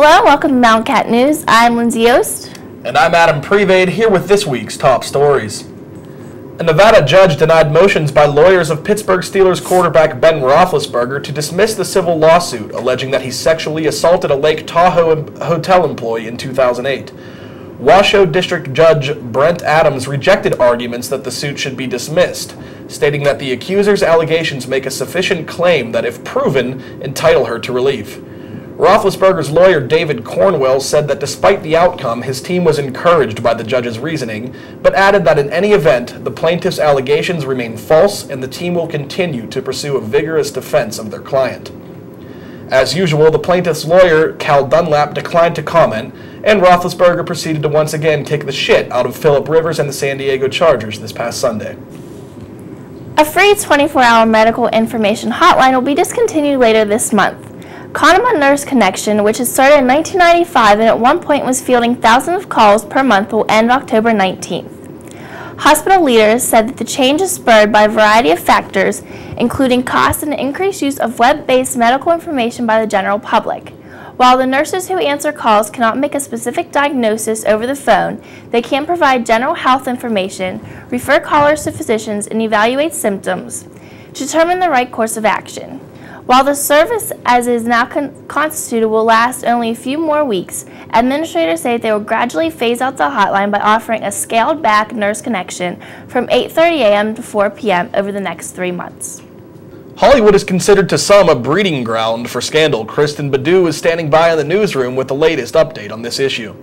Hello, welcome to Mountain Cat News. I'm Lindsay Yost. And I'm Adam Prevade, here with this week's top stories. A Nevada judge denied motions by lawyers of Pittsburgh Steelers quarterback Ben Roethlisberger to dismiss the civil lawsuit alleging that he sexually assaulted a Lake Tahoe hotel employee in 2008. Washoe District Judge Brent Adams rejected arguments that the suit should be dismissed, stating that the accuser's allegations make a sufficient claim that, if proven, entitle her to relief. Roethlisberger's lawyer David Cornwell said that despite the outcome, his team was encouraged by the judge's reasoning, but added that in any event, the plaintiff's allegations remain false and the team will continue to pursue a vigorous defense of their client. As usual, the plaintiff's lawyer, Cal Dunlap, declined to comment, and Roethlisberger proceeded to once again kick the shit out of Phillip Rivers and the San Diego Chargers this past Sunday. A free 24-hour medical information hotline will be discontinued later this month. Conema Nurse Connection, which has started in 1995 and at one point was fielding thousands of calls per month, will end October 19th. Hospital leaders said that the change is spurred by a variety of factors, including cost and increased use of web-based medical information by the general public. While the nurses who answer calls cannot make a specific diagnosis over the phone, they can provide general health information, refer callers to physicians, and evaluate symptoms to determine the right course of action. While the service as it is now constituted will last only a few more weeks, administrators say they will gradually phase out the hotline by offering a scaled-back nurse connection from 8:30 a.m. to 4 p.m. over the next 3 months. Hollywood is considered to some a breeding ground for scandal. Kristen Badu is standing by in the newsroom with the latest update on this issue.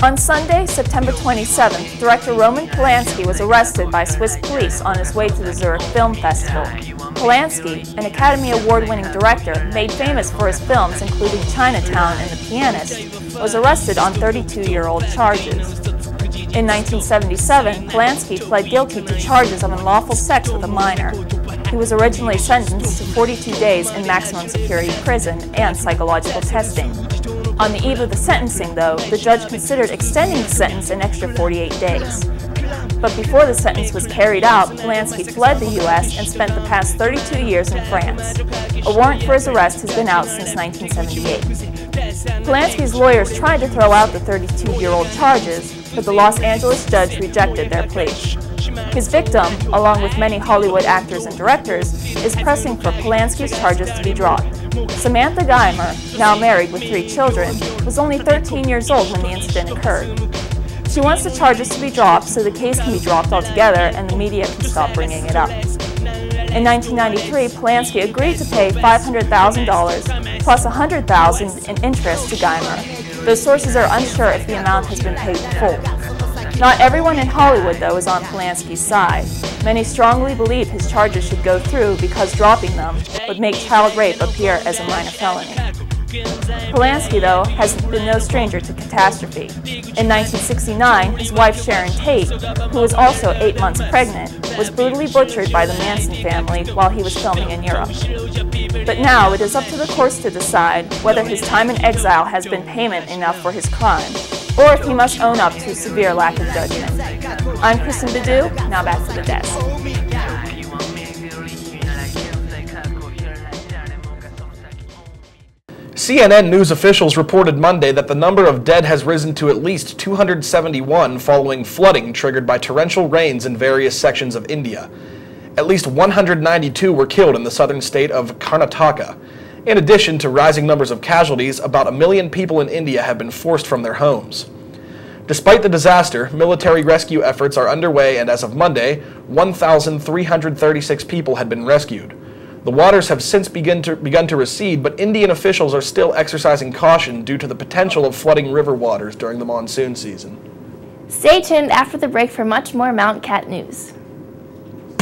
On Sunday, September 27th, director Roman Polanski was arrested by Swiss police on his way to the Zurich Film Festival. Polanski, an Academy Award-winning director made famous for his films including Chinatown and The Pianist, was arrested on 32-year-old charges. In 1977, Polanski pled guilty to charges of unlawful sex with a minor. He was originally sentenced to 42 days in maximum security prison and psychological testing. On the eve of the sentencing, though, the judge considered extending the sentence an extra 48 days. But before the sentence was carried out, Polanski fled the U.S. and spent the past 32 years in France. A warrant for his arrest has been out since 1978. Polanski's lawyers tried to throw out the 32-year-old charges, but the Los Angeles judge rejected their plea. His victim, along with many Hollywood actors and directors, is pressing for Polanski's charges to be dropped. Samantha Geimer, now married with 3 children, was only 13 years old when the incident occurred. She wants the charges to be dropped so the case can be dropped altogether and the media can stop bringing it up. In 1993, Polanski agreed to pay $500,000 plus $100,000 in interest to Geimer. Those sources are unsure if the amount has been paid in full. Not everyone in Hollywood, though, is on Polanski's side. Many strongly believe his charges should go through because dropping them would make child rape appear as a minor felony. Polanski, though, has been no stranger to catastrophe. In 1969, his wife Sharon Tate, who was also 8 months pregnant, was brutally butchered by the Manson family while he was filming in Europe. But now it is up to the courts to decide whether his time in exile has been payment enough for his crime, or if he must own up to a severe lack of judgment. I'm Kristen Badu, now back to the desk. CNN News officials reported Monday that the number of dead has risen to at least 271 following flooding triggered by torrential rains in various sections of India. At least 192 were killed in the southern state of Karnataka. In addition to rising numbers of casualties, about 1 million people in India have been forced from their homes. Despite the disaster, military rescue efforts are underway, and as of Monday, 1,336 people had been rescued. The waters have since begun to recede, but Indian officials are still exercising caution due to the potential of flooding river waters during the monsoon season. Stay tuned after the break for much more Mountain Cat News.